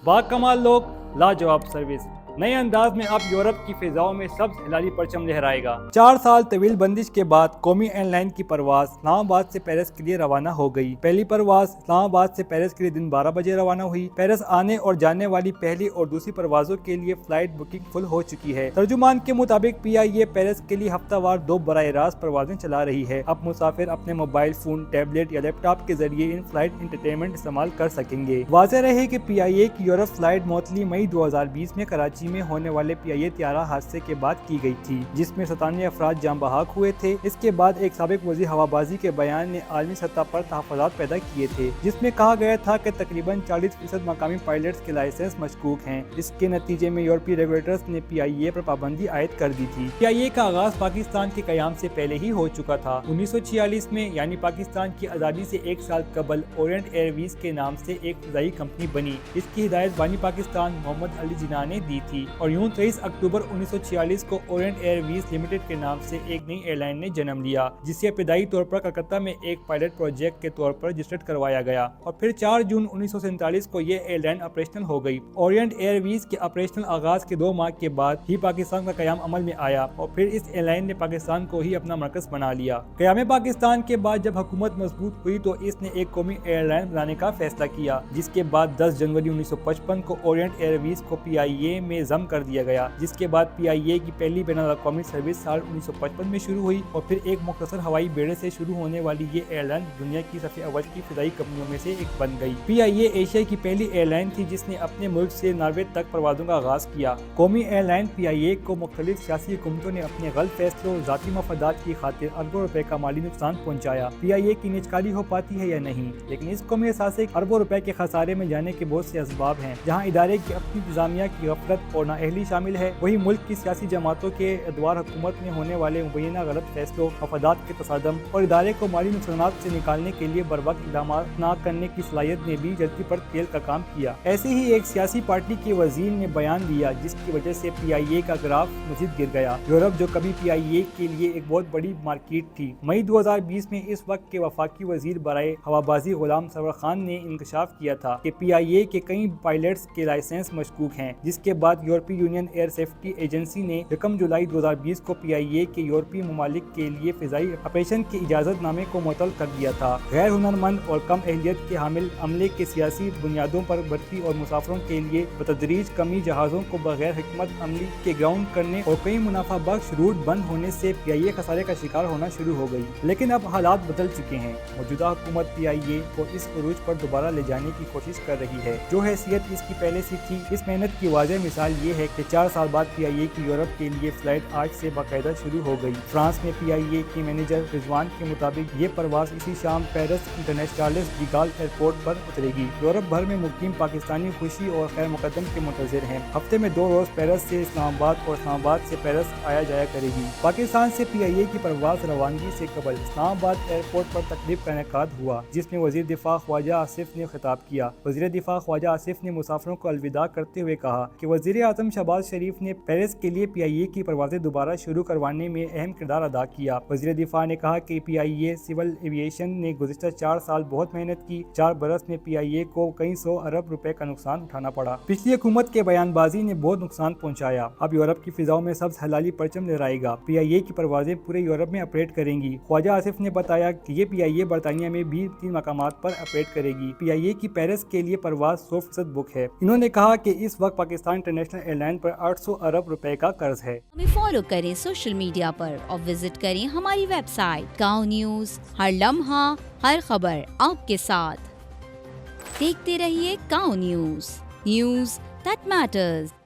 باکمال لوگ، لاجواب سروس، نئے انداز میں اب یورپ کی فضاؤں میں سبز ہلالی پرچم لہرائے گا۔ 4 سال طویل بندش کے بعد قومی ایئر لائن کی پرواز اسلام آباد سے پیرس کے لیے روانہ ہو گئی۔ پہلی پرواز اسلام آباد سے پیرس کے لیے دن 12 بجے روانہ ہوئی۔ پیرس آنے اور جانے والی پہلی اور دوسری پروازوں کے لیے فلائٹ بکنگ فل ہو چکی ہے۔ ترجمان کے مطابق پی آئی اے پیرس کے لیے ہفتہ وار 2 براہ راست پروازیں چلا رہی ہے۔ اب مسافر اپنے موبائل فون، ٹیبلٹ یا لیپ ٹاپ کے ذریعے ان فلائٹ انٹرٹینمنٹ استعمال کر سکیں گے۔ واضح رہے کہ پی آئی اے کی یورپ فلائٹ معطلی مئی 2020 میں کراچی میں ہونے والے پی آئی اے طیارہ حادثے کے بعد کی گئی تھی، جس میں 97 افراد جاں بحق ہوئے تھے۔ اس کے بعد ایک سابق وزیر ہوابازی کے بیان نے عالمی سطح پر تحفظات پیدا کیے تھے، جس میں کہا گیا تھا کہ تقریباً 40% مقامی پائلٹس کے لائسنس مشکوک ہیں۔ اس کے نتیجے میں یورپی ریگولیٹرز نے پی آئی اے پر پابندی عائد کر دی تھی۔ پی آئی اے کا آغاز پاکستان کے قیام سے پہلے ہی ہو چکا تھا۔ 1946 میں یعنی پاکستان کی آزادی سے 1 سال قبل اورینٹ ایئرویز کے نام سے ایک فضائی کمپنی بنی۔ اس کی ہدایت بانی پاکستان محمد علی جناح نے دی تھی اور یوں 23 اکتوبر 1946 کو اورینٹ ایئرویز لمیٹڈ کے نام سے ایک نئی ایئر لائن نے جنم لیا، جسے ابتدائی طور پر کلکتہ میں ایک پائلٹ پروجیکٹ کے طور پر رجسٹرڈ کروایا گیا اور پھر 4 جون 1947 کو یہ ایئر لائن آپریشنل ہو گئی۔ اورینٹ ایئرویز کے آپریشنل آغاز کے 2 ماہ کے بعد ہی پاکستان کا قیام عمل میں آیا اور پھر اس ایئر لائن نے پاکستان کو ہی اپنا مرکز بنا لیا۔ قیام پاکستان کے بعد جب حکومت مضبوط ہوئی تو اس نے ایک قومی ایئر لائن بنانے کا فیصلہ کیا، جس کے بعد 10 جنوری 1955 کو اورینٹ ایئرویز کو پی آئی اے میں ضم کر دیا گیا، جس کے بعد پی آئی اے کی پہلی بین الاقوامی سروس سال 1955 میں شروع ہوئی اور پھر ایک مختصر ہوائی بیڑے سے شروع ہونے والی یہ ایئر لائن دنیا کی صف اول کی فضائی کمپنیوں میں سے ایک بن گئی۔ پی آئی اے ایشیا کی پہلی ایئر لائن تھی جس نے اپنے ملک سے ناروے تک پروازوں کا آغاز کیا۔ قومی ایئر لائن پی آئی اے کو مختلف سیاسی حکومتوں نے اپنے غلط فیصلوں اور ذاتی مفادات کی خاطر اربوں روپے کا مالی نقصان پہنچایا۔ پی آئی اے کی نجکاری ہو پاتی ہے یا نہیں، لیکن اس قومی اثاثے اربوں روپے کے خسارے میں جانے کے بہت سے اسباب ہیں۔ جہاں ادارے کی اپنی انتظامیہ کی غفلت اور نااہلی شامل ہے، وہی ملک کی سیاسی جماعتوں کے ادوار حکومت میں ہونے والے مبینہ غلط فیصلوں، مفادات کے تصادم اور ادارے کو مالی نقصانات سے نکالنے کے لیے بروقت اقدامات نہ کرنے کی صلاحیت نے بھی جلتی پر تیل کا کام کیا۔ ایسے ہی ایک سیاسی پارٹی کے وزیر نے بیان دیا جس کی وجہ سے پی آئی اے کا گراف مزید گر گیا۔ یورپ جو کبھی پی آئی اے کے لیے ایک بہت بڑی مارکیٹ تھی، مئی 2020 میں اس وقت کے وفاقی وزیر برائے ہوابازی غلام سرور خان نے انکشاف کیا تھا کہ پی آئی اے کے کئی پائلٹس کے لائسنس مشکوک ہیں، جس کے بعد یورپی یونین ایئر سیفٹی ایجنسی نے 1 جولائی 2020 کو پی آئی اے کے یورپی ممالک کے لیے فضائی آپریشن کے اجازت نامے کو معطل کر دیا تھا۔ غیر ہنرمند اور کم اہلیت کے حامل عملے کے سیاسی بنیادوں پر بھرتی اور مسافروں کے لیے بتدریج کمی جہازوں کو بغیر حکمت عملی کے گراؤنڈ کرنے اور کئی منافع بخش روٹ بند ہونے سے پی آئی اے خسارے کا شکار ہونا شروع ہو گئی۔ لیکن اب حالات بدل چکے ہیں۔ موجودہ حکومت پی آئی اے کو اس عروج پر دوبارہ لے جانے کی کوشش کر رہی ہے جو حیثیت اس کی پہلے سے تھی۔ اس محنت کی واضح مثال یہ ہے کہ 4 سال بعد پی آئی اے کی یورپ کے لیے فلائٹ آج سے باقاعدہ شروع ہو گئی۔ فرانس میں پی آئی اے کی مینیجر رضوان کے مطابق یہ پرواز اسی شام پیرس انٹرنیشنل چارلس ڈی گال ایئرپورٹ پر اترے گی۔ یورپ بھر میں مقیم پاکستانی خوشی اور خیر مقدم کے منتظر ہیں۔ ہفتے میں 2 روز پیرس سے اسلام آباد اور اسلام آباد سے پیرس آیا جایا کرے گی۔ پاکستان سے پی آئی اے کی پرواز روانگی سے قبل اسلام آباد ایئرپورٹ پر تقریب کا انعقاد ہوا، جس میں وزیر دفاع خواجہ آصف نے خطاب کیا۔ وزیر دفاع خواجہ آصف نے مسافروں کو الوداع کرتے ہوئے کہا کہ وزیر اعظم شہباز شریف نے پیرس کے لیے پی آئی اے کی پروازیں دوبارہ شروع کروانے میں اہم کردار ادا کیا۔ وزیر دفاع نے کہا کہ پی آئی اے سول ایویشن نے گزشتہ 4 سال بہت محنت کی۔ 4 برس میں پی آئی اے کو کئی 100 ارب روپے کا نقصان اٹھانا پڑا۔ پچھلی حکومت کے بیان بازی نے بہت نقصان پہنچایا۔ اب یورپ کی فضاؤں میں سبز ہلالی پرچم لہرائے گا۔ پی آئی اے کی پروازیں پورے یورپ میں آپریٹ کریں گی۔ خواجہ آصف نے بتایا کہ یہ پی آئی اے برطانیہ میں بھی 3 مقامات پر آپریٹ کرے گی۔ پی آئی اے کی پیرس کے لیے پرواز 100% بک ہے۔ انہوں نے کہا کہ اس وقت پاکستان انٹرنیشنل ایئر لائن پر 800 ارب روپے کا قرض ہے۔ ہمیں فالو کریں سوشل میڈیا پر اور وزٹ کریں ہماری ویب سائٹ گاؤں نیوز، ہر لمحہ ہر خبر آپ کے ساتھ۔ دیکھتے رہیے گاؤں نیوز دیٹ میٹرز۔